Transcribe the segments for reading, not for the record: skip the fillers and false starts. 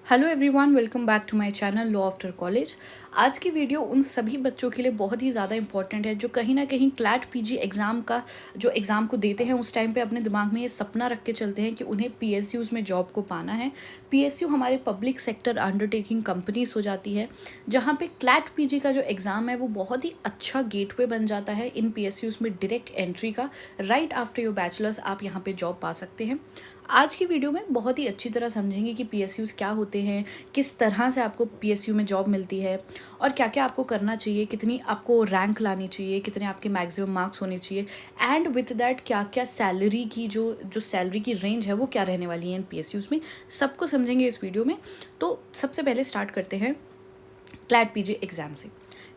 Hello everyone, welcome back to my channel law after college. आज की video उन सभी बच्चों के लिए बहुत ही ज़्यादा इंपॉर्टेंट है जो कहीं ना कहीं क्लैट पीजी एग्ज़ाम का जो एग्ज़ाम को देते हैं उस टाइम पे अपने दिमाग में ये सपना रख के चलते हैं कि उन्हें पीएसयूज़ में जॉब को पाना है। पीएसयू हमारे पब्लिक सेक्टर अंडरटेकिंग कंपनीज हो जाती है जहाँ पे क्लैट पीजी का जो एग्ज़ाम है वो बहुत ही अच्छा गेटवे बन जाता है इन पीएसयूज़ में डायरेक्ट एंट्री का। राइट आफ्टर योर बैचलर्स आप यहाँ पे जॉब पा सकते हैं। आज की वीडियो में बहुत ही अच्छी तरह समझेंगे कि पीएसयूज़ क्या होते हैं, किस तरह से आपको पीएसयू में जॉब मिलती है और क्या क्या आपको करना चाहिए, कितनी आपको रैंक लानी चाहिए, कितने आपके मैक्सिमम मार्क्स होने चाहिए एंड विथ दैट क्या क्या सैलरी की जो सैलरी की रेंज है वो क्या रहने वाली है इन पीएसयूज़ में, सबको समझेंगे इस वीडियो में। तो सबसे पहले स्टार्ट करते हैं क्लैट पीजी एग्ज़ाम से।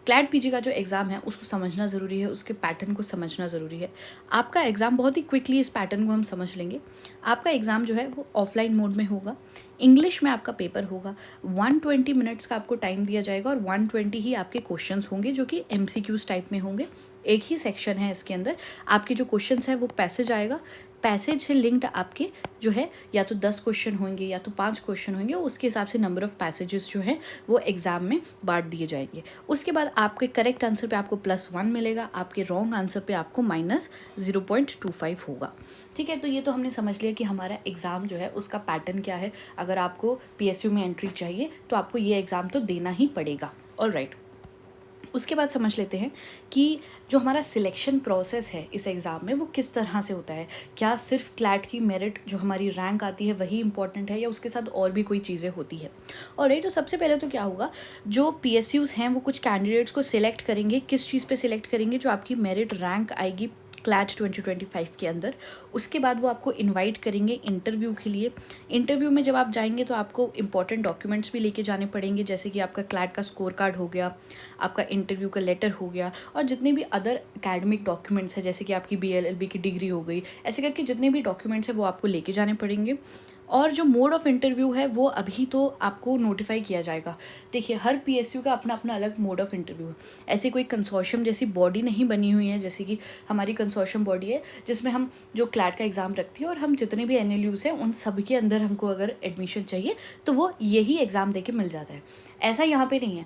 क्लैट पीजी का जो एग्ज़ाम है उसको समझना ज़रूरी है, उसके पैटर्न को समझना ज़रूरी है। आपका एग्ज़ाम बहुत ही क्विकली इस पैटर्न को हम समझ लेंगे। आपका एग्ज़ाम जो है वो ऑफलाइन मोड में होगा। इंग्लिश में आपका पेपर होगा। 120 मिनट्स का आपको टाइम दिया जाएगा और 120 ही आपके क्वेश्चंस होंगे जो कि एमसीक्यूज टाइप में होंगे। एक ही सेक्शन है इसके अंदर। आपके जो क्वेश्चंस है वो पैसेज आएगा। पैसेज से लिंक्ड आपके जो है या तो 10 क्वेश्चन होंगे या तो 5 क्वेश्चन होंगे, उसके हिसाब से नंबर ऑफ़ पैसेजेस जो है वो एग्ज़ाम में बांट दिए जाएंगे। उसके बाद आपके करेक्ट आंसर पे आपको +1 मिलेगा, आपके रॉन्ग आंसर पे आपको -0.25 होगा। ठीक है, तो ये तो हमने समझ लिया कि हमारा एग्ज़ाम जो है उसका पैटर्न क्या है। अगर आपको पीएसयू में एंट्री चाहिए तो आपको ये एग्ज़ाम तो देना ही पड़ेगा। ऑलराइट, उसके बाद समझ लेते हैं कि जो हमारा सिलेक्शन प्रोसेस है इस एग्ज़ाम में वो किस तरह से होता है। क्या सिर्फ क्लैट की मेरिट जो हमारी रैंक आती है वही इंपॉर्टेंट है या उसके साथ और भी कोई चीज़ें होती है। और तो सबसे पहले तो क्या होगा, जो पीएसयूज़ हैं वो कुछ कैंडिडेट्स को सिलेक्ट करेंगे। किस चीज़ पे सिलेक्ट करेंगे? जो आपकी मेरिट रैंक आएगी क्लैट 2025 के अंदर। उसके बाद वो आपको इनवाइट करेंगे इंटरव्यू के लिए। इंटरव्यू में जब आप जाएंगे तो आपको इंपॉर्टेंट डॉक्यूमेंट्स भी लेके जाने पड़ेंगे, जैसे कि आपका क्लैट का स्कोर कार्ड हो गया, आपका इंटरव्यू का लेटर हो गया और जितने भी अदर एकेडमिक डॉक्यूमेंट्स हैं जैसे कि आपकी बीएलएलबी की डिग्री हो गई, ऐसे करके जितने भी डॉक्यूमेंट्स हैं वो आपको लेके जाने पड़ेंगे। और जो मोड ऑफ़ इंटरव्यू है वो अभी तो आपको नोटिफाई किया जाएगा। देखिए, हर पीएसयू का अपना अपना अलग मोड ऑफ़ इंटरव्यू है। ऐसे कोई कंसोर्शियम जैसी बॉडी नहीं बनी हुई है, जैसे कि हमारी कंसोर्शियम बॉडी है जिसमें हम जो क्लैट का एग्ज़ाम रखती है और हम जितने भी एनएलयूज़ हैं उन सब के अंदर हमको अगर एडमिशन चाहिए तो वो यही एग्ज़ाम दे के मिल जाता है। ऐसा यहाँ पे नहीं है।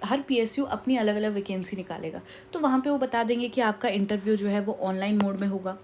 हर पीएसयू अपनी अलग अलग वैकेंसी निकालेगा, तो वहाँ पे वो बता देंगे कि आपका इंटरव्यू जो है वो ऑनलाइन मोड में होगा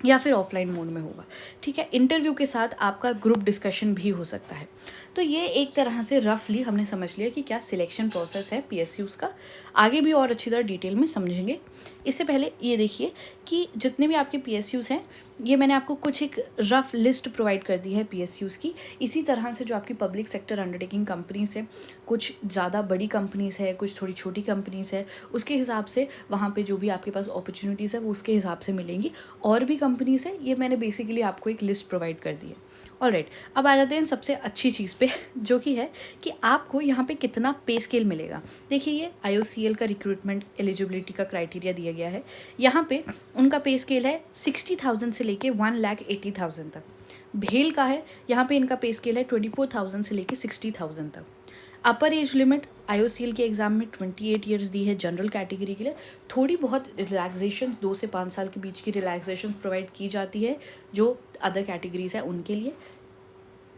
या फिर ऑफलाइन मोड में होगा। ठीक है, इंटरव्यू के साथ आपका ग्रुप डिस्कशन भी हो सकता है। तो ये एक तरह से रफली हमने समझ लिया कि क्या सिलेक्शन प्रोसेस है पीएसयूज़ का। आगे भी और अच्छी तरह डिटेल में समझेंगे। इससे पहले ये देखिए कि जितने भी आपके पीएसयूज़ हैं, ये मैंने आपको कुछ एक रफ लिस्ट प्रोवाइड कर दी है पीएसयूज़ की। इसी तरह से जो आपकी पब्लिक सेक्टर अंडरटेकिंग कंपनीज़ है, कुछ ज़्यादा बड़ी कंपनीज़ है, कुछ थोड़ी छोटी कंपनीज़ है, उसके हिसाब से वहाँ पे जो भी आपके पास अपॉर्चुनिटीज़ है वो उसके हिसाब से मिलेंगी। और भी कंपनीज़ है, ये मैंने बेसिकली आपको एक लिस्ट प्रोवाइड कर दी है। ऑलराइट, अब आ जाते हैं सबसे अच्छी चीज़ पे जो कि है कि आपको यहाँ पे कितना पे स्केल मिलेगा। देखिए, ये IOCL का रिक्रूटमेंट एलिजिबिलिटी का क्राइटेरिया दिया गया है। यहाँ पे उनका पे स्केल है 60,000 से लेके 1,80,000 तक। भेल का है, यहाँ पे इनका पे स्केल है 24,000 से लेके 60,000 तक। अपर एज लिमिट IOCL के एग्ज़ाम में 28 ईयर्स दी है जनरल कैटेगरी के लिए। थोड़ी बहुत रिलैक्सेशन 2 से 5 साल के बीच की रिलैक्सेशन प्रोवाइड की जाती है जो अदर कैटेगरीज है उनके लिए।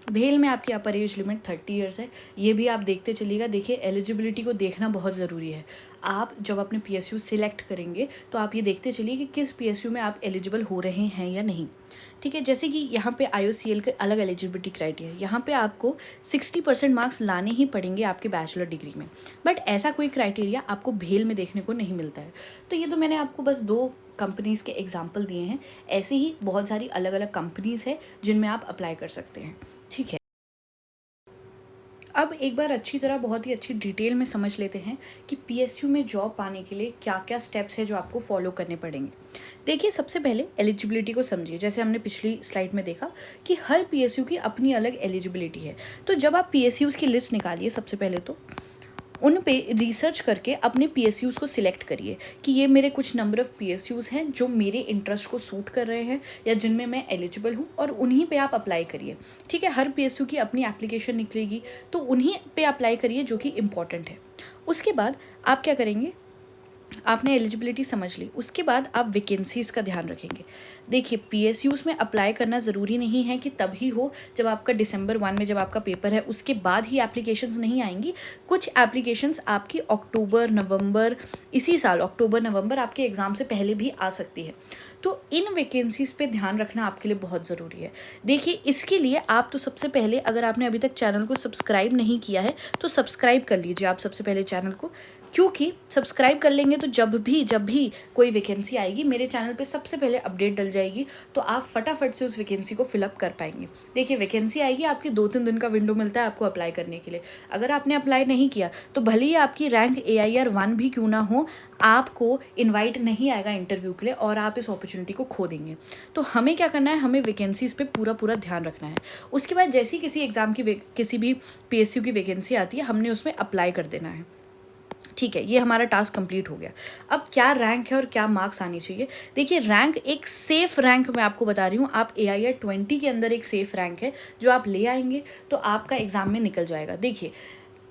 भेल में आपकी अपर एज लिमिट 30 ईयर्स है। ये भी आप देखते चलिएगा। देखिए, एलिजिबिलिटी को देखना बहुत ज़रूरी है। आप जब अपने पीएसयू सिलेक्ट करेंगे तो आप ये देखते चलिए कि किस पीएसयू में आप एलिजिबल हो रहे हैं या नहीं। ठीक है, जैसे कि यहाँ पे IOCL के अलग एलिजिबिलिटी क्राइटेरिया, यहाँ पे आपको 60% मार्क्स लाने ही पड़ेंगे आपके बैचलर डिग्री में। बट ऐसा कोई क्राइटेरिया आपको भेल में देखने को नहीं मिलता है। तो ये तो मैंने आपको बस 2 कंपनीज़ के एग्जाम्पल दिए हैं। ऐसे ही बहुत सारी अलग अलग कंपनीज़ है जिनमें आप अप्लाई कर सकते हैं। ठीक है, अब एक बार अच्छी तरह बहुत ही अच्छी डिटेल में समझ लेते हैं कि पीएसयू में जॉब पाने के लिए क्या क्या स्टेप्स है जो आपको फॉलो करने पड़ेंगे। देखिए, सबसे पहले एलिजिबिलिटी को समझिए। जैसे हमने पिछली स्लाइड में देखा कि हर पीएसयू की अपनी अलग एलिजिबिलिटी है। तो जब आप पीएसयूज़ की लिस्ट निकालिए, सबसे पहले तो उन पे रिसर्च करके अपने पीएसयूज़ को सिलेक्ट करिए कि ये मेरे कुछ नंबर ऑफ़ पीएसयूज़ हैं जो मेरे इंटरेस्ट को सूट कर रहे हैं या जिनमें मैं एलिजिबल हूँ, और उन्हीं पे आप अप्लाई करिए। ठीक है, हर पीएसयू की अपनी एप्लीकेशन निकलेगी तो उन्हीं पे अप्लाई करिए जो कि इम्पॉर्टेंट है। उसके बाद आप क्या करेंगे, आपने एलिजिबिलिटी समझ ली, उसके बाद आप वैकेंसीज़ का ध्यान रखेंगे। देखिए पीएसयूज़ में अप्लाई करना ज़रूरी नहीं है कि तभी हो जब आपका दिसंबर 1 में जब आपका पेपर है उसके बाद ही एप्लीकेशंस नहीं आएंगी। कुछ एप्लीकेशंस आपकी अक्टूबर नवंबर, इसी साल अक्टूबर नवंबर आपके एग्ज़ाम से पहले भी आ सकती है। तो इन वैकेंसीज़ पे ध्यान रखना आपके लिए बहुत ज़रूरी है। देखिए इसके लिए आप तो सबसे पहले, अगर आपने अभी तक चैनल को सब्सक्राइब नहीं किया है तो सब्सक्राइब कर लीजिए आप सबसे पहले चैनल को, क्योंकि सब्सक्राइब कर लेंगे तो जब भी कोई वैकेंसी आएगी मेरे चैनल पे सबसे पहले अपडेट डल जाएगी, तो आप फटाफट से उस वैकेंसी को फिलअप कर पाएंगे। देखिए वैकेंसी आएगी, आपकी 2-3 दिन का विंडो मिलता है आपको अप्लाई करने के लिए। अगर आपने अप्लाई नहीं किया तो भले ही आपकी रैंक AIR 1 भी क्यों ना हो, आपको इन्वाइट नहीं आएगा इंटरव्यू के लिए और आप इस अपॉर्चुनिटी को खो देंगे। तो हमें क्या करना है, हमें वैकेंसीज़ पे पूरा ध्यान रखना है। उसके बाद जैसी किसी एग्ज़ाम की किसी भी PSU की वैकेंसी आती है, हमने उसमें अप्लाई कर देना है। ठीक है, ये हमारा टास्क कंप्लीट हो गया। अब क्या रैंक है और क्या मार्क्स आनी चाहिए। देखिए रैंक एक सेफ़ रैंक मैं आपको बता रही हूँ, आप AIR 20 के अंदर एक सेफ़ रैंक है जो आप ले आएंगे तो आपका एग्ज़ाम में निकल जाएगा। देखिए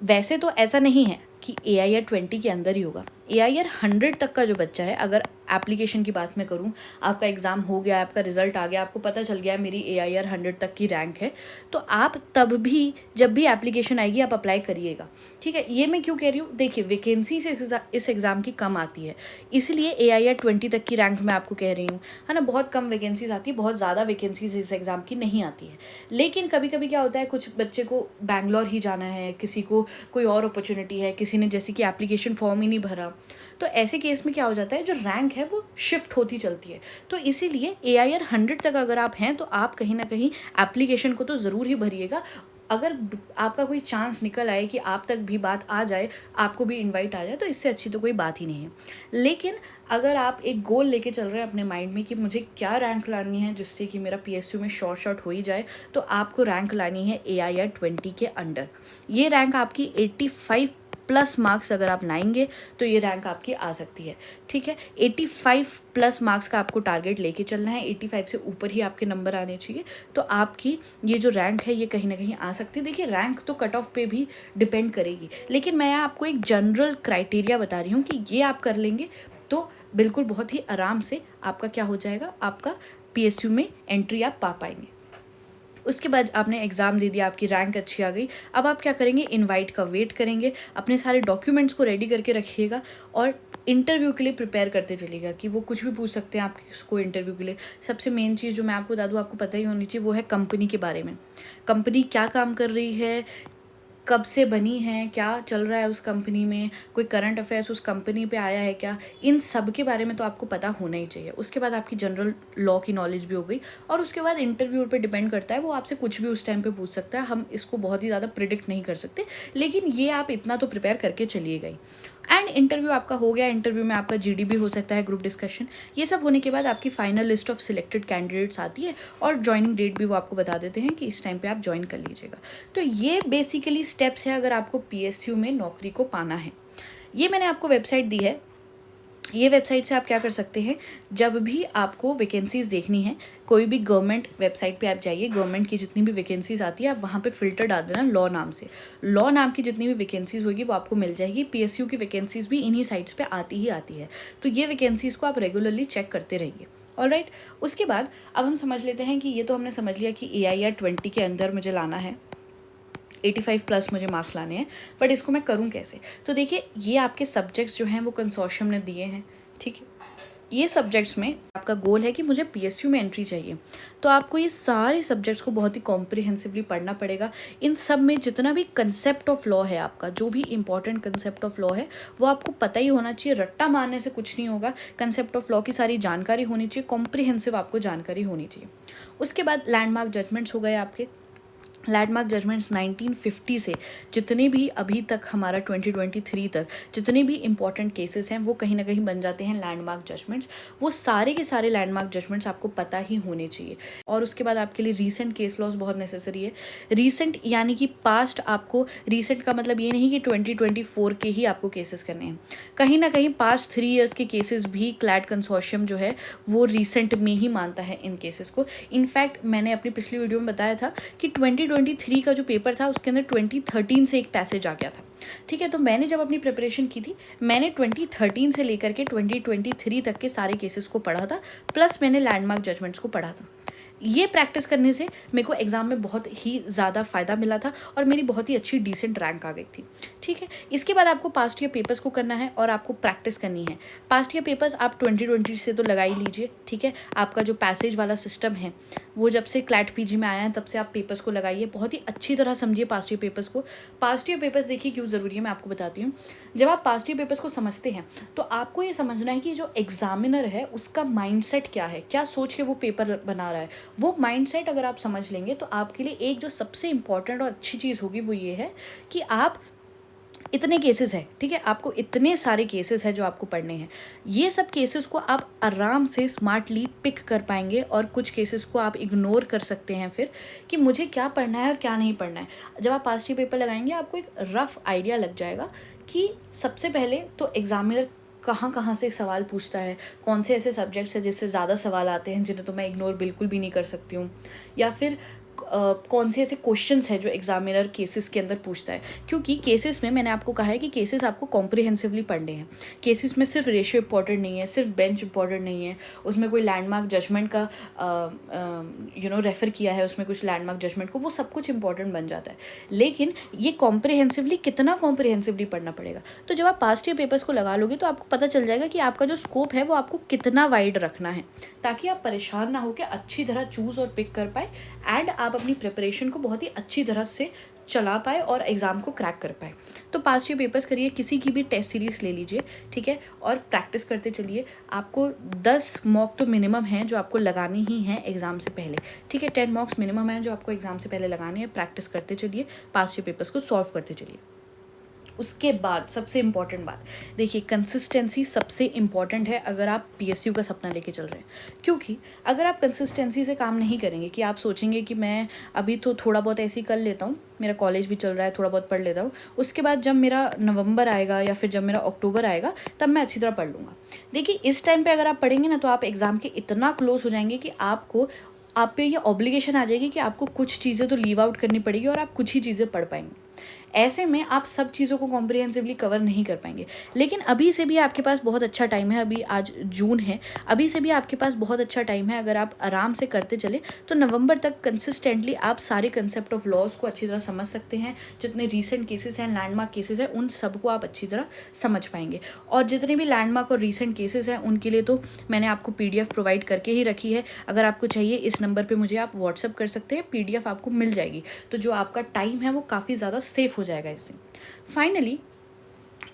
वैसे तो ऐसा नहीं है कि AIR 20 के अंदर ही होगा। AIR 100 तक का जो बच्चा है, अगर एप्लीकेशन की बात मैं करूँ, आपका एग्ज़ाम हो गया, आपका रिजल्ट आ गया, आपको पता चल गया मेरी AIR 100 तक की रैंक है, तो आप तब भी जब भी एप्लीकेशन आएगी आप अप्लाई करिएगा। ठीक है, ये मैं क्यों कह रही हूँ, देखिए वैकेंसी इस एग्ज़ाम की कम आती है, इसलिए AIR 20 तक की रैंक मैं आपको कह रही हूँ, है ना। बहुत कम वैकेंसीज आती है, बहुत ज़्यादा वैकेंसीज इस एग्ज़ाम की नहीं आती है। लेकिन कभी कभी क्या होता है, कुछ बच्चे को बैंगलोर ही जाना है, किसी को कोई और अपॉर्चुनिटी है, किसी ने जैसे कि एप्लीकेशन फॉर्म ही नहीं भरा, तो ऐसे केस में क्या हो जाता है, जो रैंक है वो शिफ्ट होती चलती है। तो इसीलिए AIR 100 तक अगर आप हैं तो आप कहीं ना कहीं एप्लीकेशन को तो ज़रूर ही भरिएगा। अगर आपका कोई चांस निकल आए कि आप तक भी बात आ जाए, आपको भी इनवाइट आ जाए, तो इससे अच्छी तो कोई बात ही नहीं है। लेकिन अगर आप एक गोल लेके चल रहे हैं अपने माइंड में कि मुझे क्या रैंक लानी है जिससे कि मेरा PSU में शॉर्ट हो ही जाए, तो आपको रैंक लानी है AIR 20 के अंडर। ये रैंक आपकी 85 प्लस मार्क्स अगर आप लाएंगे तो ये रैंक आपकी आ सकती है। ठीक है, 85 प्लस मार्क्स का आपको टारगेट लेके चलना है, 85 से ऊपर ही आपके नंबर आने चाहिए, तो आपकी ये जो रैंक है ये कहीं ना कहीं आ सकती है। देखिए रैंक तो कट ऑफ पे भी डिपेंड करेगी, लेकिन मैं आपको एक जनरल क्राइटेरिया बता रही हूँ कि ये आप कर लेंगे तो बिल्कुल बहुत ही आराम से आपका क्या हो जाएगा, आपका PSU में एंट्री आप पा पाएंगे। उसके बाद आपने एग्ज़ाम दे दिया, आपकी रैंक अच्छी आ गई, अब आप क्या करेंगे, इनवाइट का वेट करेंगे, अपने सारे डॉक्यूमेंट्स को रेडी करके रखिएगा और इंटरव्यू के लिए प्रिपेयर करते चलिएगा कि वो कुछ भी पूछ सकते हैं आपको इंटरव्यू के लिए। सबसे मेन चीज़ जो मैं आपको बता दूँ, आपको पता ही होनी चाहिए, वो है कंपनी के बारे में। कंपनी क्या काम कर रही है, कब से बनी है, क्या चल रहा है उस कंपनी में, कोई करंट अफेयर्स उस कंपनी पे आया है क्या, इन सब के बारे में तो आपको पता होना ही चाहिए। उसके बाद आपकी जनरल लॉ की नॉलेज भी हो गई, और उसके बाद इंटरव्यू पे डिपेंड करता है, वो आपसे कुछ भी उस टाइम पे पूछ सकता है, हम इसको बहुत ही ज़्यादा प्रिडिक्ट नहीं कर सकते, लेकिन ये आप इतना तो प्रिपेयर करके चलिएगा ही। एंड इंटरव्यू आपका हो गया, इंटरव्यू में आपका GD भी हो सकता है, ग्रुप डिस्कशन, ये सब होने के बाद आपकी final list of selected candidates आती है और ज्वाइनिंग डेट भी वो आपको बता देते हैं कि इस टाइम पे आप ज्वाइन कर लीजिएगा। तो ये बेसिकली स्टेप्स है अगर आपको PSU में नौकरी को पाना है। ये मैंने आपको वेबसाइट दी है, ये वेबसाइट से आप क्या कर सकते हैं, जब भी आपको वैकेंसीज़ देखनी है, कोई भी गवर्नमेंट वेबसाइट पे आप जाइए, गवर्नमेंट की जितनी भी वैकेंसीज़ आती है आप वहाँ पे फ़िल्टर डाल देना लॉ नाम से, लॉ नाम की जितनी भी वैकेंसीज़ होगी वो आपको मिल जाएगी। PSU की वैकेंसीज़ भी इन्हीं साइट्स पे आती ही आती है, तो ये वैकेंसीज़ को आप रेगुलरली चेक करते रहिए। ऑलराइट, उसके बाद अब हम समझ लेते हैं कि ये तो हमने समझ लिया कि AIR 20 के अंदर मुझे लाना है, 85 प्लस मुझे मार्क्स लाने हैं, बट इसको मैं करूं कैसे। तो देखिए ये आपके सब्जेक्ट्स जो हैं वो कंसोर्शियम ने दिए हैं। ठीक है, ये सब्जेक्ट्स में आपका गोल है कि मुझे PSU में एंट्री चाहिए, तो आपको ये सारे सब्जेक्ट्स को बहुत ही कॉम्प्रिहेंसिवली पढ़ना पड़ेगा। इन सब में जितना भी कंसेप्ट ऑफ लॉ है, आपका जो भी इंपॉर्टेंट कंसेप्ट ऑफ लॉ है वो आपको पता ही होना चाहिए। रट्टा मारने से कुछ नहीं होगा, कंसेप्ट ऑफ लॉ की सारी जानकारी होनी चाहिए, कॉम्प्रिहेंसिव आपको जानकारी होनी चाहिए। उसके बाद लैंडमार्क जजमेंट्स हो गए आपके। लैंडमार्क जजमेंट्स 1950 से जितने भी अभी तक हमारा 2023 तक जितने भी इंपॉर्टेंट केसेस हैं वो कहीं ना कहीं बन जाते हैं लैंडमार्क जजमेंट्स। वो सारे के सारे लैंडमार्क जजमेंट्स आपको पता ही होने चाहिए। और उसके बाद आपके लिए रीसेंट केस लॉज बहुत नेसेसरी है। रीसेंट यानी कि पास्ट, आपको रीसेंट का मतलब ये नहीं कि 2024 के ही आपको केसेस करने हैं, कहीं ना कहीं पास्ट 3 ईयर्स के केसेस भी क्लैट कंसोर्शियम जो है वो रीसेंट में ही मानता है इन केसेस को। इनफैक्ट मैंने अपनी पिछली वीडियो में बताया था कि 2023 2023 का जो पेपर था उसके अंदर 2013 से एक पैसेज आ गया था, ठीक है। तो मैंने जब अपनी प्रिपरेशन की थी, मैंने 2013 से लेकर के 2023 तक के सारे केसेस को पढ़ा था, प्लस मैंने लैंडमार्क जजमेंट्स को पढ़ा था। ये प्रैक्टिस करने से मेरे को एग्ज़ाम में बहुत ही ज़्यादा फ़ायदा मिला था और मेरी बहुत ही अच्छी डिसेंट रैंक आ गई थी, ठीक है। इसके बाद आपको पास्ट ईयर पेपर्स को करना है और आपको प्रैक्टिस करनी है। पास्ट ईयर पेपर्स आप 2020 से तो लगा ही लीजिए, ठीक है। आपका जो पैसेज वाला सिस्टम है वो जब से क्लैट पीजी में आया है तब से आप पेपर्स को लगाइए, बहुत ही अच्छी तरह समझिए पास्ट ईयर पेपर्स को। पास्ट ईयर पेपर्स देखिए क्यों ज़रूरी है, मैं आपको बताती हूँ। जब आप पास्ट ईयर पेपर्स को समझते हैं तो आपको ये समझना है कि जो एग्जामिनर है उसका माइंडसेट क्या है, क्या सोच के वो पेपर बना रहा है। वो माइंडसेट अगर आप समझ लेंगे तो आपके लिए एक जो सबसे इम्पॉर्टेंट और अच्छी चीज़ होगी वो ये है कि आप इतने केसेस हैं, ठीक है, आपको इतने सारे केसेस हैं जो आपको पढ़ने हैं। ये सब केसेस को आप आराम से स्मार्टली पिक कर पाएंगे और कुछ केसेस को आप इग्नोर कर सकते हैं फिर कि मुझे क्या पढ़ना है और क्या नहीं पढ़ना है। जब आप पास्ट ईयर पेपर लगाएंगे आपको एक रफ आइडिया लग जाएगा कि सबसे पहले तो एग्जामिनर कहाँ कहाँ से सवाल पूछता है, कौन से ऐसे सब्जेक्ट्स हैं जिससे ज़्यादा सवाल आते हैं जिन्हें तो मैं इग्नोर बिल्कुल भी नहीं कर सकती हूँ, या फिर कौन से ऐसे क्वेश्चंस हैं जो एग्जामिनर केसेस के अंदर पूछता है। क्योंकि केसेस में मैंने आपको कहा है कि केसेस आपको कॉम्प्रिहेंसिवली पढ़ने हैं। केसेस में सिर्फ रेशियो इंपॉर्टेंट नहीं है, सिर्फ बेंच इंपॉर्टेंट नहीं है, उसमें कोई लैंडमार्क जजमेंट का रेफ़र किया है, उसमें कुछ लैंडमार्क जजमेंट को, वो सब कुछ इंपॉर्टेंट बन जाता है। लेकिन ये कॉम्प्रिहेंसिवली कितना कॉम्प्रिहेंसिवली पढ़ना पड़ेगा, तो जब आप पास्ट ईयर पेपर्स को लगा लोगे तो आपको पता चल जाएगा कि आपका जो स्कोप है वो आपको कितना वाइड रखना है, ताकि आप परेशान ना होकर अच्छी तरह चूज़ और पिक कर पाए एंड आप अपनी प्रिपरेशन को बहुत ही अच्छी तरह से चला पाए और एग्ज़ाम को क्रैक कर पाए। तो पास्ट ईयर पेपर्स करिए, किसी की भी टेस्ट सीरीज़ ले लीजिए, ठीक है, और प्रैक्टिस करते चलिए। आपको 10 मॉक तो मिनिमम हैं जो आपको लगानी ही हैं एग्ज़ाम से पहले, ठीक है। 10 मॉक्स मिनिमम हैं जो आपको एग्ज़ाम से पहले लगाने हैं। प्रैक्टिस करते चलिए, पास्ट ईयर पेपर्स को सॉल्व करते चलिए। उसके बाद सबसे इम्पॉर्टेंट बात देखिए, कंसिस्टेंसी सबसे इम्पॉर्टेंट है अगर आप पीएसयू का सपना लेके चल रहे हैं। क्योंकि अगर आप कंसिस्टेंसी से काम नहीं करेंगे कि आप सोचेंगे कि मैं अभी तो थोड़ा बहुत ऐसे ही कर लेता हूँ, मेरा कॉलेज भी चल रहा है, थोड़ा बहुत पढ़ लेता हूँ, उसके बाद जब मेरा नवंबर आएगा या फिर जब मेरा अक्टूबर आएगा तब मैं अच्छी तरह पढ़ लूँगा। देखिए, इस टाइम पर अगर आप पढ़ेंगे ना तो आप एग्ज़ाम के इतना क्लोज हो जाएंगे कि आप पे ये ऑब्लिगेशन आ जाएगी कि आपको कुछ चीज़ें तो लीव आउट करनी पड़ेगी और आप कुछ ही चीज़ें पढ़ पाएंगे। ऐसे में आप सब चीज़ों को कॉम्प्रिहेंसिवली कवर नहीं कर पाएंगे। लेकिन अभी से भी आपके पास बहुत अच्छा टाइम है, अभी आज जून है, अभी से भी आपके पास बहुत अच्छा टाइम है। अगर आप आराम से करते चले तो नवंबर तक कंसिस्टेंटली आप सारे कंसेप्ट ऑफ लॉज को अच्छी तरह समझ सकते हैं। जितने रीसेंट केसेस हैं, लैंडमार्क केसेस हैं, उन सबको आप अच्छी तरह समझ पाएंगे। और जितने भी लैंडमार्क और रीसेंट केसेस हैं उनके लिए तो मैंने आपको PDF प्रोवाइड करके ही रखी है। अगर आपको चाहिए इस नंबर पर मुझे आप व्हाट्सअप कर सकते हैं, PDF आपको मिल जाएगी। तो जो आपका टाइम है वो काफ़ी ज़्यादा सेफ हो जाएगा इससे। फाइनली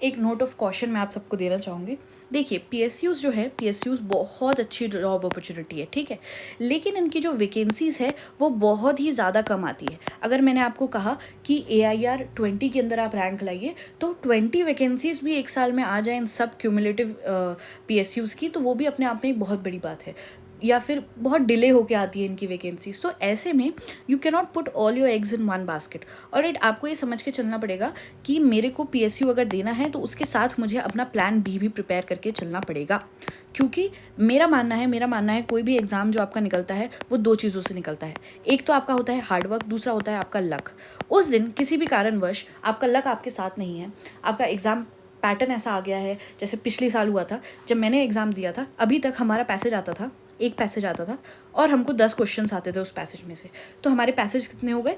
एक नोट ऑफ कॉशन मैं आप सबको देना चाहूँगी। देखिए, PSUs जो है, PSUs बहुत अच्छी जॉब अपॉर्चुनिटी है, ठीक है, लेकिन इनकी जो वैकेंसीज है वो बहुत ही ज़्यादा कम आती है। अगर मैंने आपको कहा कि AIR 20 के अंदर आप रैंक लाइए तो 20 वैकेंसीज भी एक साल में आ जाए इन सब क्यूमुलेटिव PSUs की, तो वो भी अपने आप में एक बहुत बड़ी बात है। या फिर बहुत डिले होके आती है इनकी वैकेंसीज। तो ऐसे में you can not put all your eggs in one basket. और राइट, आपको ये समझ के चलना पड़ेगा कि मेरे को PSU अगर देना है तो उसके साथ मुझे अपना प्लान B भी प्रिपेयर करके चलना पड़ेगा। क्योंकि मेरा मानना है कोई भी एग्ज़ाम जो आपका निकलता है वो 2 चीज़ों से निकलता है। एक तो आपका होता है हार्डवर्क, दूसरा होता है आपका लक। उस दिन किसी भी कारणवश आपका लक आपके साथ नहीं है, आपका एग्ज़ाम पैटर्न ऐसा आ गया है जैसे पिछले साल हुआ था, जब मैंने एग्ज़ाम दिया था अभी तक हमारा पैसेज आता था, एक पैसेज आता था और हमको 10 क्वेश्चंस आते थे उस पैसेज में से। तो हमारे पैसेज कितने हो गए?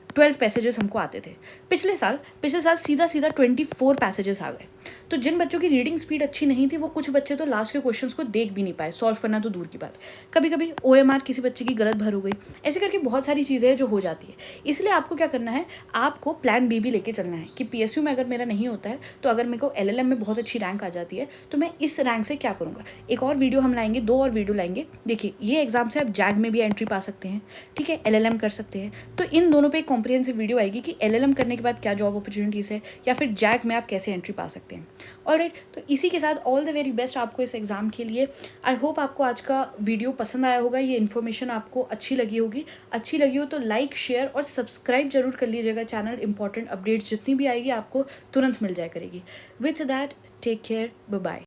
12 पैसेजेस हमको आते थे। पिछले साल सीधा 24 पैसेजेस आ गए। तो जिन बच्चों की रीडिंग स्पीड अच्छी नहीं थी वो कुछ बच्चे तो लास्ट के क्वेश्चंस को देख भी नहीं पाए, सॉल्व करना तो दूर की बात। कभी कभी OMR किसी बच्चे की गलत भर हो गई, ऐसे करके बहुत सारी चीज़ें हैं जो हो जाती है। इसलिए आपको क्या करना है, आपको प्लान B भी लेके चलना है कि PSU में अगर मेरा नहीं होता है तो अगर मेरे को LLM में बहुत अच्छी रैंक आ जाती है तो मैं इस रैंक से क्या करूँगा। एक और वीडियो हम लाएंगे, 2 और वीडियो लाएंगे। देखिए, ये एग्जाम से आप JAG में भी एंट्री पा सकते हैं, ठीक है, LLM कर सकते हैं। तो इन दोनों पर एक कॉम्प्रिहेंसिव वीडियो आएगी कि LLM करने के बाद क्या जॉब अपॉर्चुनिटीज़ है या फिर JAG में आप कैसे एंट्री पा सकते हैं। ऑलराइट, तो इसी के साथ ऑल द वेरी बेस्ट आपको इस एग्ज़ाम के लिए। आई होप आपको आज का वीडियो पसंद आया होगा, ये इन्फॉर्मेशन आपको अच्छी लगी होगी। अच्छी लगी हो तो लाइक, शेयर और सब्सक्राइब जरूर कर लीजिएगा चैनल। इंपॉर्टेंट अपडेट्स जितनी भी आएगी आपको तुरंत मिल जाया करेगी। With that, take care, bye bye.